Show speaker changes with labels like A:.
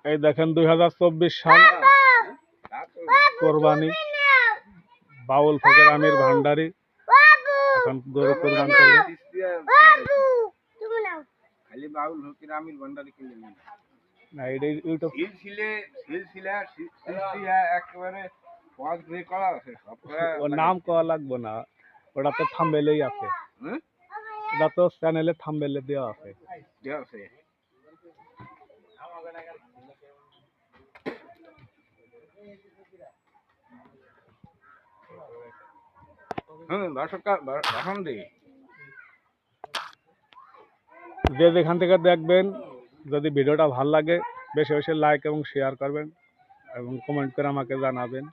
A: এই দেখেন 2024 সাল কোরবানি বাউল ফকির আমির ভান্ডারী এখন গরু কোরবান করবে।
B: খালি বাউল ফকির আমির ভান্ডারী কিনে নিন
A: না এটা ইউটিউব
B: একেবারে ওয়াজ ব্রেক করা আছে সব
A: ওর নাম করা লাগবে না, ওটা তো থাম্বনেইলেই আছে, এটা তো চ্যানেলে থাম্বনেইলে দেওয়া আছে। যে যেখান থেকে দেখবেন যদি ভিডিওটা ভালো লাগে বেশি বেশি লাইক এবং শেয়ার করবেন এবং কমেন্ট করে আমাকে জানাবেন।